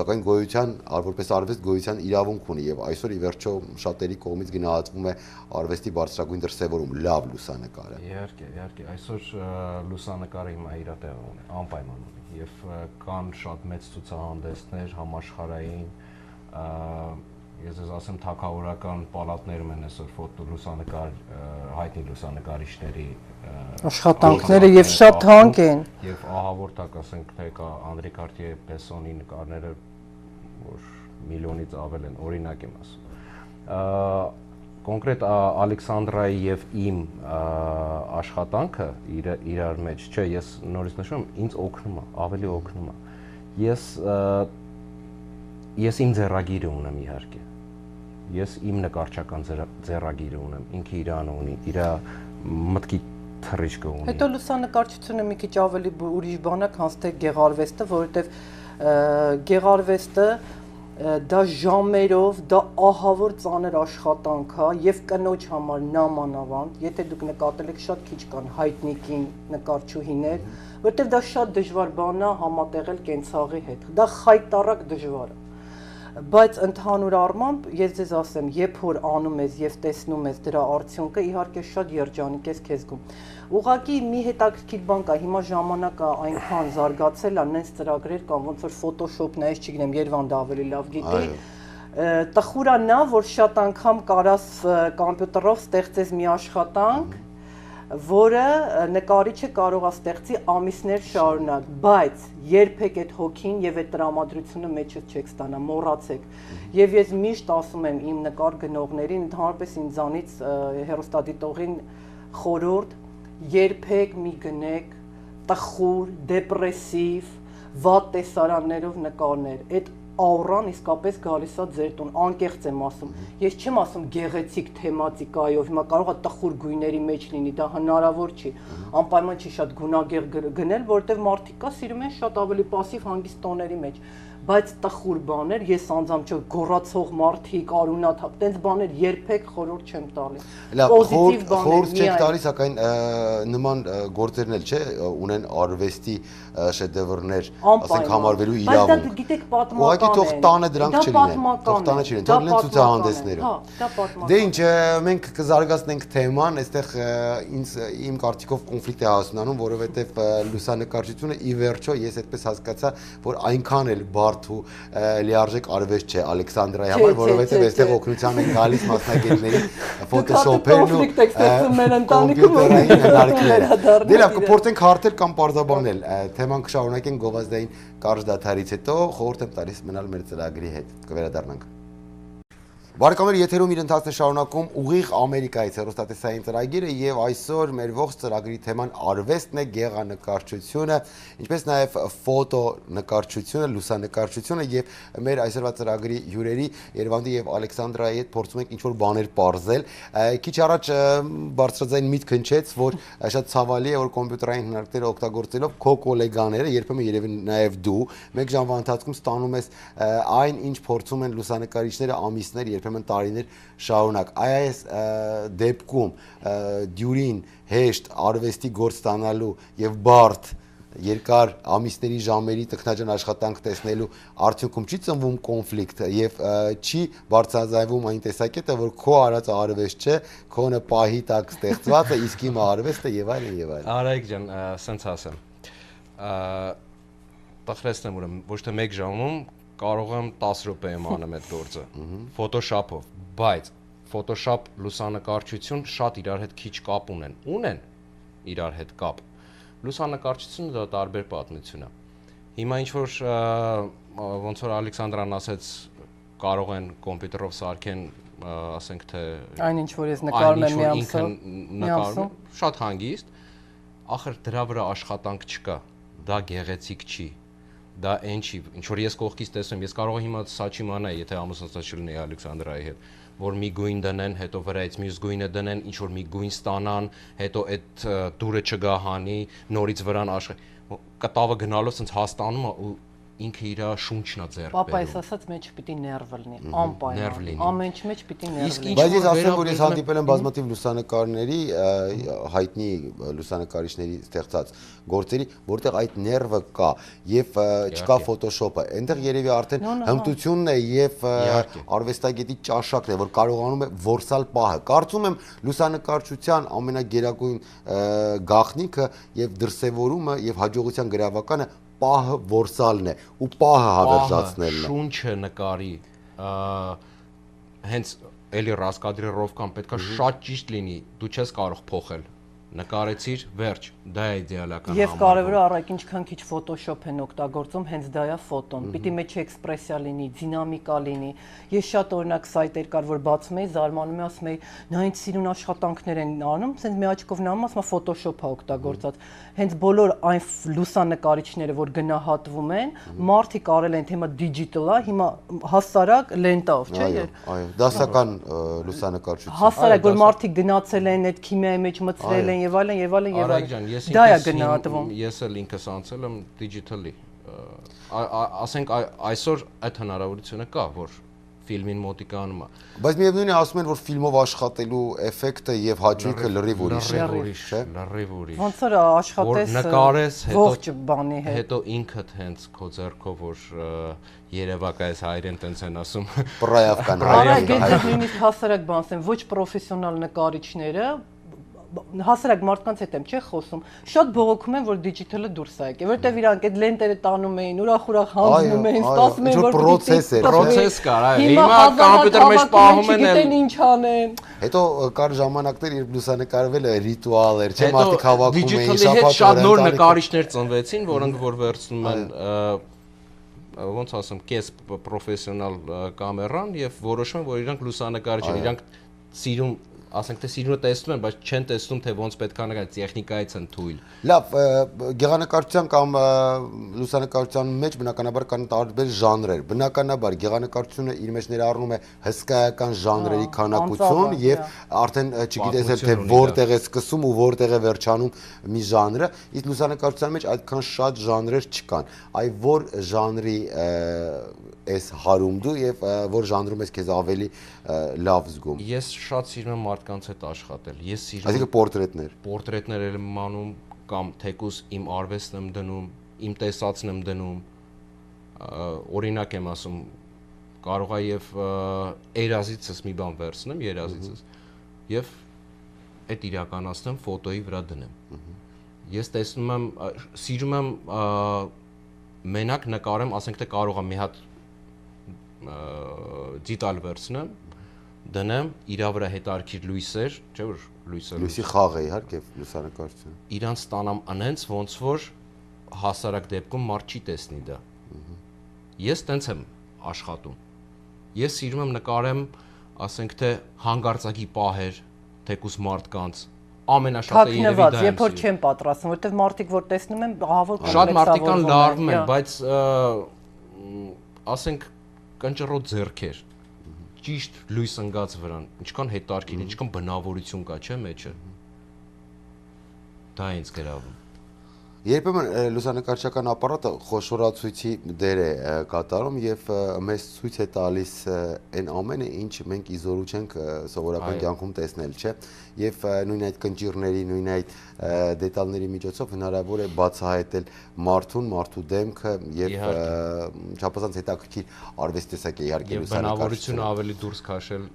սակայն գոյության որպես արվեստ գոյության իրավունք ունի եւ այսօր ի վերջո շատերի կողմից գնահատվում է արվեստի բարձրագույն դրսևորում լավ լուսանկարը։ Իհարկե, այսօր լուսանկարը հիմա իր տեղը ունի, անպայման ունի եւ կան շատ մեծ ցուցահանդեսներ համաշխարհային, ես ես ասեմ թագավորական պալատներում են այսօր ֆոտո լուսանկար հայտնի լուսանկարիչների աշխատանքները եւ շատ թանկ են եւ ահավորտակ ասենք թե կա Անդրե Կարտիե Պեսոնի նկարները որ միլիոնից ավել են, օրինակ եմ ասում կոնկրետ Ալեքսանդրայի եւ իմ աշխատանքը իրար մեջ չէ, ես նորից նշում եմ, ինձ օգնում է, ավելի օգնում է։ Ես իմ ձեռագիրը ունեմ իհարկե։ Ես իմ նկարչական ձեռագիրը ունեմ, ինքը իրան ունի, իր մտքի թռիչքը ունի։ Հետո լուսանկարչությունը մի քիչ ավելի ուրիշ բան է, քան թե գեղարվեստը, որովհետև գեղարվեստը դա ժամերով, դա ահավոր ծանր աշխատանք է եւ կնոջ համար նամանավանդ, եթե դուք նկատել եք շատ քիչ կան հայտնի կին նկարչուհիներ, որովհետեւ դա շատ դժվար բան է համատեղել կենցաղի հետ։ Դա խայտառակ դժվար է։ Բայց ընդհանուր առմամբ ես ձեզ ասեմ, երբ որ անում ես եւ տեսնում ես դրա արդյունքը, իհարկե շատ երջանիկ ես քեզ զգում։ Ուղղակի մի հետաքրքիր բան կա, հիմա ժամանակը այնքան զարգացել է, նենց ծրագրեր կան, ոնց որ Photoshop-ն է, չգիտեմ, Երևանը ավելի լավ գիտի։ Տխուր է նա, որ շատ անգամ կարաս կոմպյուտերով ստեղծես մի աշխատանք, որը նկարիչը կարող է ստեղծի ամիսներ շարունակ, բայց երբեք այդ հոգին եւ այդ տրամադրությունը մեջից չեք ստանա, մոռացեք։ Եվ ես միշտ ասում եմ իմ նկար գնողներին, ընդհանրապես ինձանից հեռուստադիտողին խորհուրդ, երբեք մի գնեք տխուր, դեպրեսիվ, վատ տեսարաններով նկարներ։ Այդ աուրան իսկապես գալիս է ձեր տուն, անկեղծ եմ ասում։ Ես չեմ ասում գեղեցիկ թեմատիկայով, հիմա կարող է տխուր գույների մեջ լինի, դա հնարավոր չի։ Անպայման չի շատ գունագեղ գնել, որովհետև մարդիկ կա սիրում են շատ ավելի пассив հանգիստ տոների մեջ։ Բայց տխուր բաներ, ես անձամբ չէ գոռացող մարդիկ, արունաթափ, տենց բաներ երբեք խորհուրդ չեմ տալիս։ Պոզիտիվ բաներ, խորհուրդ չեք տալիս, սակայն նման գործերն էլ չէ, ունեն արվեստի շեդևրներ, ասենք համարվելու իրավունք։ Բայց դա գիտեք պատմական է։ Ուղղակի թող տանը դրանք չլինեն, թող տանը չլինեն, թող լինեն ցուցահանդեսները։ Հա, դա պատմական։ Դե ինչ, մենք կզարգացնենք թեման, այստեղ ինձ իմ կարծիքով կոնֆլիկտ է հասունանում, որովհետև լուսանկարչությունը ի վերջո ես այդպես հասկացա, որ այնքան էլ բարդ ու լիարժեք արվեստ չէ Ալեքսանդրայի համար, որովհետև այստեղ օգնության են գալիս մասնագետների Photoshop-երն ու կոմպյուտերային հնարքները։ Դե լավ, կփորձենք հարթել կամ պարզաբանել, թեման կշարունակենք գովազդային կարճ դադարից հետո, խորհուրդ եմ տալիս մնալ մեր ծրագրի հետ, կվերադառնանք։ Բարեկամներ, եթերում իր ընթացն է շարունակում ուղիղ Ամերիկայից հեռուստատեսային ծրագիրը եւ այսօր մեր ողջ ծրագրի թեման արվեստն է, գեղանկարչությունը, ինչպես նաեւ ֆոտոնկարչությունը, լուսանկարչությունը եւ մեր այսօրվա ծրագրի հյուրերի Երևանի եւ Ալեքսանդրայի հետ փորձում ենք ինչ-որ բաներ բարձել։ Քիչ առաջ բարձրաձայն միտք հնչեց, որ շատ ցավալի է, որ կոմպյուտերային հնարքները օգտագործելով քո գոլեգաները, երբեմն երևի նաեւ դու, մեկ ժամվա ընթացքում ստանում ես այն, ինչ փորձում են լուսանկարիչները ամիսներ, երբեմն տարիներ շարունակ։ Այս դեպքում դյուրին հեշտ արվեստի գործ ստանալու եւ բարդ երկար ամիսների ժամերի տքնաջան աշխատանք տեսնելու արդյունքում չի ծնվում կոնֆլիկտ եւ չի բարձրաձայնվում այն տեսակետը, որ քո արած արվեստ չէ, քո նպահի տակ ստեղծված է, իսկ իմ արվեստը եւ այլն եւ այլն։ Արայք ջան, սենց ասեմ։ Տխրեցնեմ ուրեմն, ոչ թե 1 ժամում կարող եմ 10 րոպեում անեմ այդ գործը Photoshop-ով, բայց Photoshop լուսանկարչություն շատ իրար հետ քիչ կապ ունեն իրար հետ կապ։ Լուսանկարչությունը դա տարբեր պատմություն է։ Հիմա ինչ որ ոնց որ Ալեքսանդրան ասեց, կարող են կոմպյուտերով սարքեն, ասենք թե այն ինչ որ ես նկարում եմ մի ամսով, շատ հանգիստ, ախր դրա վրա աշխատանք չկա, դա գեղեցիկ չի։ Դա այն չի, ինչ որ ես կողքից տեսնում, ես կարող եմ հիմա սա չիմանայի, եթե ամուսնացած չլինեի Ալեքսանդրայի հետ, որ մի գույն դնեն, հետո վրայից մյուս գույնը դնեն, ինչ որ մի գույն ստանան, հետո այդ դուրը չգահանի, նորից վրան աշխ։ կտավը գնալով ցած հաստանում է ու ինքը իր շունչն է ձեռք Պապա բերում։ ես ասած մեջ պիտի ներվ լինի, Ներվ անպայման։ լինի։ Ամեն ինչ մեջ պիտի ներվ Իսկ լինի։ Բայց ես որ ասեմ, որ ես վերաբերում է- հանդիպել եմ բազմաթիվ լուսանկարների, հայտնի լուսանկարիչների ստեղծած գործերի, որտեղ այդ ներվը կա եւ չկա Photoshop-ը։ Այնտեղ երևի արդեն հմտությունն է եւ Իհարկե։ արվեստագետի ճաշակն է, որ կարողանում է որսալ պահը։ Կարծում եմ լուսանկարչության ամենագերագույն գաղտնիքը եւ դրսեւորումը եւ հաջողության գրավականը պահը որսալն է ու պահը հավերժացնելն է։ Շունչը նկարի հենց էլի ռասկադրիրովկան պետքա շատ ճիշտ լինի, դու չես կարող փոխել։ Նկարեցիր, վերջ, դա է իդեալական Եվ կարևորը առայք ինչքան քիչ Photoshop են օգտագործում, հենց դա է ֆոտոն։ Պիտի մեջ էքսպրեսիա լինի, դինամիկա լինի։ Ես շատ օրինակ սայտեր կար, որ բացում էի, զարմանում էի, ասում էի, նա ինձ սիրուն աշխատանքներ են անում, ասես մի աչքով նայում, ասում եմ Photoshop-ը օգտագործած։ Հենց բոլոր այն լուսանկարիչները, որ գնահատվում են, մարդիկ արել են թեմա digital-ա, հիմա հասարակ լենտով, չէ՞։ Այո, դասական լուսանկարչություն։ Հասարակ որ մարդիկ գնացել են այդ քիմիայի մեջ մտցրել են եւ այլն եւ այլն եւ Արայք ջան, այլն։ ես Դա է ինքս գնահատվում։ ես էլ ինքս անցել եմ digital-ի։ Ասենք այսօր այդ հնարավորությունը կա, որ ֆիլմին մոտիկանում է։ Բայց միևնույնն է ասում են, որ ֆիլմով աշխատելու էֆեկտը եւ հաճույքը լրիվ ուրիշ է, չէ՞։ Լրիվ ուրիշ։ Ոնց որ աշխատես նկարես, ողջ բանի հետ։ հետո ինքդ հենց քո ձեռքով որ երևակայես հայերեն տենց են ասում։ Պրայավկան։ Արա գետնի նույնիսկ հասարակ բան ասեմ, ոչ պրոֆեսիոնալ նկարիչները հասարակ մարդկանց հետ եմ չէ խոսում, շատ բողոքում են, որ դիջիտալը դուրս է եկել, որտեվ իրանք այդ լենտերը տանում էին, ուրախ հանձնում էին, սպասում էին, որ պրոցես կար, հիմա կոմպյուտեր մեջ պահում են, գիտեն ինչ անեն։ Հետո կար ժամանակներ, երբ լուսանկարվելը ռիտուալ էր, չէ՞, մարդիկ հավաքում էին, շաբաթ հետ շատ նոր նկարիչներ ծնվեցին, որոնք որ վերցնում են ոնց ասեմ, կես պրոֆեսիոնալ կամերան եւ որոշում են, որ իրանք լուսանկարիչ են, իրանք սիրում ասենք թե սիրունը տեսնում են, բայց չեն տեսնում թե ոնց պետք է նկարել, տեխնիկայից են թույլ։ Լավ, գեղանկարչության կամ լուսանկարչության մեջ բնականաբար կան տարբեր ժանրեր։ Բնականաբար գեղանկարչությունը իր մեջ ներառնում է հսկայական ժանրերի քանակություն եւ արդեն չգիտես թե որտեղ է սկսում ու որտեղ է վերջանում մի ժանրը, իսկ լուսանկարչության մեջ այդքան շատ ժանրեր չկան։ Այ որ ժանրի ես հարում դու եւ որ ժանրում ես քեզ ավելի լավ զգում։ Ես շատ սիրում եմ մարդկանց հետ աշխատել։ Ես սիրում եմ Այսինքն պորտրետներ։ Պորտրետներ եմ անում կամ թեկուս իմ արվեստն եմ դնում, իմ տեսածն եմ դնում։ Օրինակ եմ ասում, կարող է եւ երազիցս մի բան վերցնեմ, երազիցս եւ այդ իրականացնեմ ֆոտոյի վրա դնեմ։ Ես տեսնում եմ, սիրում եմ մենակ նկարեմ, ասենք թե կարող եմ մի հատ դիտալ վերցնեմ, դնեմ, իրա վրա հետարքիր լույսեր, չէ՞ որ լույսի խաղ է իհարկե լուսանկարչություն։ Իրանց տանամ անենց ոնց որ հասարակ դեպքում մարդ չի տեսնի դա։ Ես տենց եմ աշխատում։ Ես սիրում եմ նկարեմ, ասենք թե հանգարցակի պահեր, թեկուս մարդկանց ամենաշատը երևի դա է։ Երբ որ չեմ պատրաստում, որովհետև մարդիկ որ տեսնում են, ահավոր շատ մարդիկ կան լարվում են, բայց ասենք կնճռոտ ձեռքեր, ճիշտ լույս ընկած վրան, ինչքան հետարքին, ինչքան բնավորություն կա, չէ՞ մեջը։ Դա է ինձ գրավում։ Երբեմն լուսանկարչական ապարատը խոշորացույցի դեր է կատարում եւ մեզ ցույց է տալիս այն ամենը, ինչ մենք իզորու չենք սովորական կյանքում տեսնել, չէ՞։ Եվ նույն այդ կնճիռների, նույն այդ դետալների միջոցով հնարավոր է բացահայտել մարդու դեմքը եւ չափազանց հետաքրքիր արվեստեսակ է իհարկե լուսանկարչությունը ավելի դուրս քաշել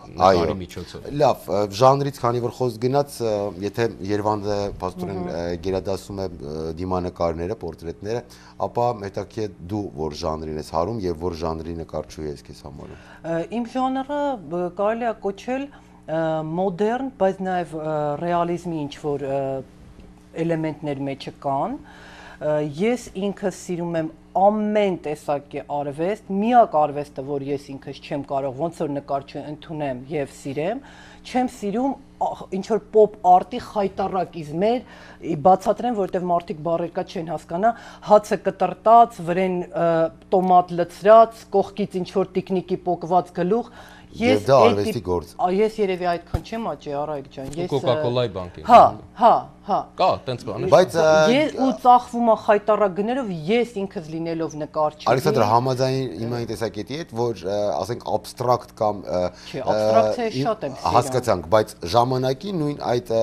նկարի միջոցով։ Լավ, ժանրից քանի որ խոսք գնաց, եթե Երևանը փաստորեն գերադասում է դիմանկարները, պորտրետները, ապա հետաքրքիր է դու որ ժանրին ես հարում եւ որ ժանրի նկարչուհի ես քեզ համարում։ Իմ ժանրը կարելի է կոչել մոդեռն, բայց նաեւ ռեալիզմի ինչ որ էլեմենտներ մեջը կան։ Ես ինքս սիրում եմ ամեն տեսակի արվեստ, միակ արվեստը, որ ես ինքս չեմ կարող ոնց որ նկարչություն ընդունեմ եւ սիրեմ, չեմ սիրում ինչ որ pop art-ի խայտարակիզմեր, բացատրեմ, որովհետեւ մարդիկ բառերկա չեն հասկանա, հացը կտրտած, վրեն տոմատ լցրած, կողքից ինչ որ տիկնիկի պոկված գլուխ, Եվ դա արվեստի գործ։ Ես երևի այդքան չեմ աճի, Արայք ջան, ես Կոկա-կոլայի բանկի։ Հա, Հա։ Կա, տենց բան է։ Բայց Ես ու ծախվում է խայտարակ գներով, ես ինքս լինելով նկարչի։ Ալեքսանդր համաձայն իմ այն տեսակետի հետ, որ ասենք абստրակտ կամ Չէ, абստրակցիա շատ եմ սիրում։ հասկացանք, բայց ժամանակի նույն այդ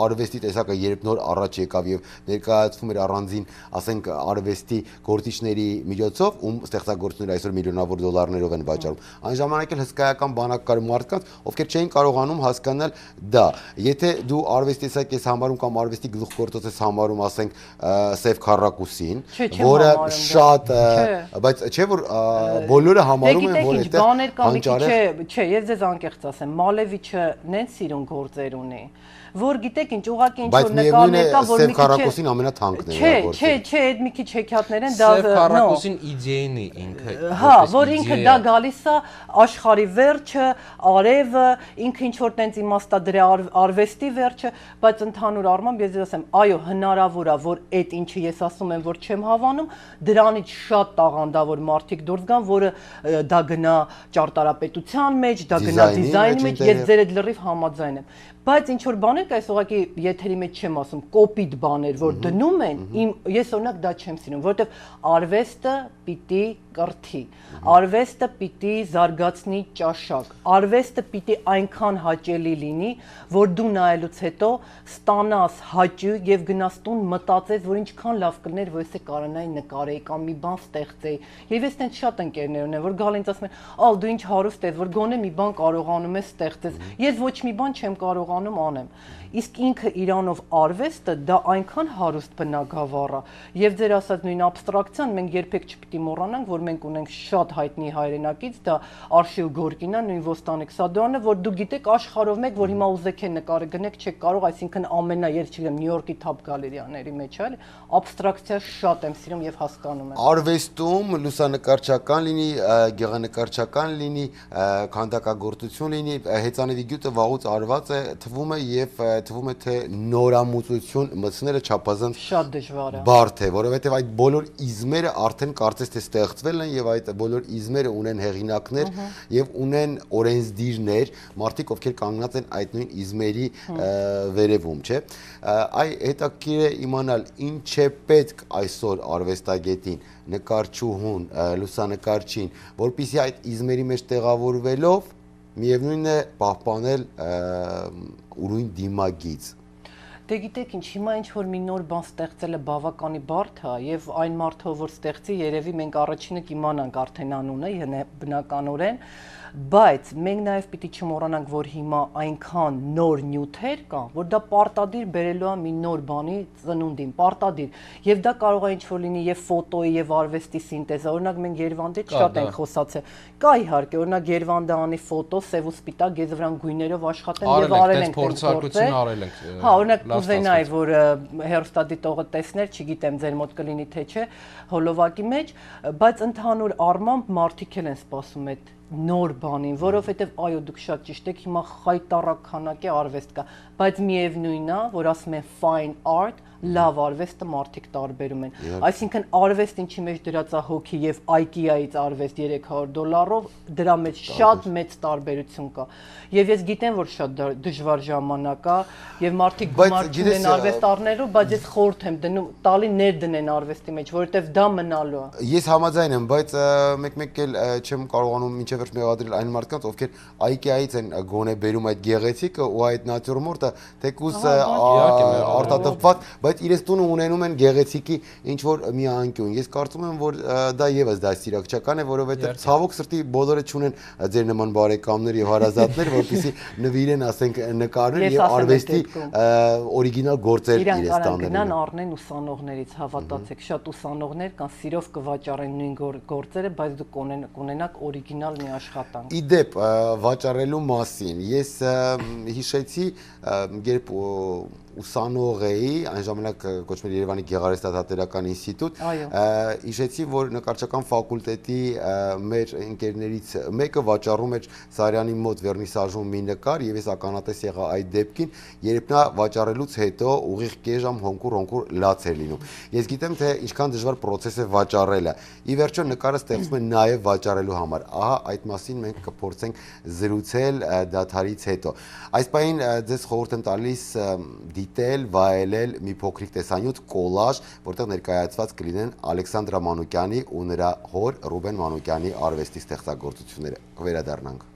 արվեստի տեսակը երբ նոր առաջ եկավ եւ ներկայացվում էր առանձին, ասենք արվեստի գործիչների միջոցով, ում ստեղծագործությունները այսօր միլիոնավոր դոլարներով են վաճառում, այն ժամանակ էլ հսկայական բանակ կար մարդկանց, ովքեր չէին կարողանում հասկանալ դա։ Եթե դու արվեստի տեսակ ես համարում կամ արվեստի գլուխգործոց ես համարում, ասենք Սև Քառակուսին, որը շատ, բայց չէ որ բոլորը համարում են, որ դա բաներ կան, չէ, ես ձեզ անկեղծ ասեմ, Մալևիչը նենց սիրուն գործեր ունի, որ գիտեք ինչ, ուղղակի ինչ որ նկարներ կա, որ մի քիչ Սև Քառակուսին ամենաթանկն է գործել։ Չէ, այդ մի քիչ հեքիաթներ են, դա Սև Քառակուսին իդեան է ինքը։ Հա, որ ինքը դա գալիս է աշխարհի վերջը, արևը, ինքը ինչ որ տենց իմաստադրե արվեստի վերջը, բայց ընդհանուր առմամբ ես ասեմ, այո, հնարավոր է, որ այդ ինչը ես ասում եմ, որ չեմ հավանում, դրանից շատ տաղանդավոր մարդիկ դուրս գան, որը դա գնա ճարտարապետության մեջ, դա գնա դիզայնի մեջ, ես ձեր այդ լրիվ համաձայն եմ։ Բայց ինչ որ բաներ կա, այս ուղղակի եթերի մեջ չեմ ասում, կոպիտ բաներ, որ դնում են, ես օրինակ դա չեմ սիրում, որովհետև արվեստը պիտի կրթի, արվեստը պիտի զարգացնի ճաշակ, արվեստը պիտի այնքան հաճելի լինի, որ դու նայելուց հետո ստանաս հաճույք եւ գնաս տուն մտածես, որ ինչքան լավ կլիներ, որ ես կարողանայի նկարեի կամ մի բան ստեղծեի։ Եվ ես տենց շատ ընկերներ ունեմ, որ գալ ինձ ասում են, «Ալ դու ինչ հարուստ ես, որ գոնե մի բան կարողանում ես ստեղծես»։ Ես ոչ մի բան չեմ կարողանում անեմ։ Իսկ ինքը իրանով արվեստը դա այնքան հարուստ բնագավառ է, եւ ձեր ասած նույն абստրակցիան մենք երբեք չպիտի մոռանանք, որ մենք ունենք շատ հայտնի հայրենակից, դա Արշիլ Գորկինը, նույն Ոստանիկ Սադոյանը, որ դու գիտեք աշխարհով մեկ, որ հիմա ուզեք են նկարը գնեք, չեք կարող, այսինքն ամենա, ես չգիտեմ, Նյու Յորքի Թափ գալերիաների մեջ այլ абստրակցիա շատ եմ սիրում եւ հասկանում եմ։ Արվեստում լուսանկարչական լինի, գեղանկարչական լինի, քանդակագործություն լինի, հեծանիվի գյուտը վաղուց արված է, թվում է եւ թվում է թե նորամուծություն մտցնելը չափազանց շատ դժվար է։ Բարդ է, որովհետեւ այդ բոլոր իզմերը արդեն կարծես թե ստեղծվել են եւ այդ բոլոր իզմերը ունեն հեղինակներ եւ ունեն օրենսդիրներ, մարդիկ ովքեր կանգնած են այդ նույն իզմերի վերևում, չէ՞։ Այ հետաքրքիր է իմանալ ինչ է պետք այսօր արվեստագետին, նկարչուհուն, լուսանկարչին, որպեսզի այդ իզմերի մեջ տեղավորվելով միևնույն է պահպանել ուրույն դիմագիծ։ Դե գիտեք ինչ, հիմա ինչ որ մի նոր բան ստեղծելը բավականի բարդ է եւ այն մարդը որ ստեղծի երևի մենք առաջինը կիմանանք արդեն անունը բնականորեն, բայց մենք նաեւ պիտի չմոռանանք, որ հիմա այնքան նոր նյութեր կան, որ դա պարտադիր բերելու է մի նոր բանի ծնունդին, պարտադիր, եւ դա կարող է ինչ որ լինի եւ ֆոտոյի եւ արվեստի սինտեզը, օրինակ մենք Երևանից շատ ենք խոսացել, կա իհարկե, օրինակ Երևանը անի ֆոտո, սև ու սպիտակ գեզվրան գույներով աշխատեն եւ արել ենք փորձարկություն արել ենք։ Հա, օրինակ կուզենայի, որ հերոստատիտողը տեսներ, չգիտեմ ձեր մոտ կլինի թե չէ, հոլովակի մեջ, բայց ընդհանուր առմամբ մարդիկ են սպասում այդ նոր բանին, որովհետև այո դուք շատ ճիշտ եք, հիմա խայտառակ քանակի արվեստ կա, բայց միևնույնն է, որ ասում են fine art, լավ արվեստը մարդիկ տարբերում են։ Այսինքն արվեստ ինչի մեջ դրած է հոգի եւ IKEA-ից արվեստ $300, դրա մեջ շատ մեծ տարբերություն կա։ Եվ ես գիտեմ, որ շատ դժվար ժամանակ է եւ մարդիկ գումար չունեն արվեստ առնելու, բայց ես խորհուրդ եմ դնում տալի ներդնեն արվեստի մեջ, որովհետեւ դա մնալու է։ Ես համաձայն եմ, բայց մեկ-մեկ էլ չեմ կարողանում մինչև վերջ մեղադրել այն մարդկանց, ովքեր IKEA-ից են գոնե բերում այդ գեղեցիկը ու այդ նատյուրմորտը, թեկուզ արտադրված, բայց իրենց տունը ունենում են գեղեցիկի ինչ որ մի անկյուն։ Ես կարծում եմ, որ դա եւս դաստիարակչական է, որովհետեւ ցավոք սրտի բոլորը չունեն ձեր նման բարեկամներ եւ հարազատներ, որպեսզի նվիրեն, ասենք, նկարներ եւ արվեստի օրիգինալ գործեր իրենց տանեն։ Գնան առնեն ուսանողներից, հավատացեք, շատ ուսանողներ կան, սիրով կվաճառեն նույն գործերը, բայց դուք կունենաք օրիգինալ մի աշխատանք։ Իդեպ վաճառելու մասին ես հիշեցի, երբ ուսանող էի, այն ժամանակ կոչվում էր Երևանի Գեղարվեստադատերական ինստիտուտ, հիշեցի, որ նկարչական ֆակուլտետի մեր ընկերներից մեկը վաճառում էր Սարյանի մոտ վերնիսաժում մի նկար եւ ես ականատես եղա այդ դեպքին, երբ նա վաճառելուց հետո ուղիղ կես ժամ հոնկուր լաց էր լինում։ Ես գիտեմ, թե ինչքան դժվար process է վաճառելը։ Ի վերջո նկարը ստեղծվում է նաեւ վաճառելու համար։ Ահա այդ մասին մենք կփորձենք զրուցել դադարից հետո։ Այս պահին ձեզ խորհուրդ եմ տալիս դիտել, վայելել մի փոքրիկ տեսանյութ կոլաժ, որտեղ ներկայացված կլինեն Ալեքսանդրա Մանուկյանի ու նրա հոր Ռուբեն Մանուկյանի արվեստի ստեղծագործությունները։ Կվերադառնանք։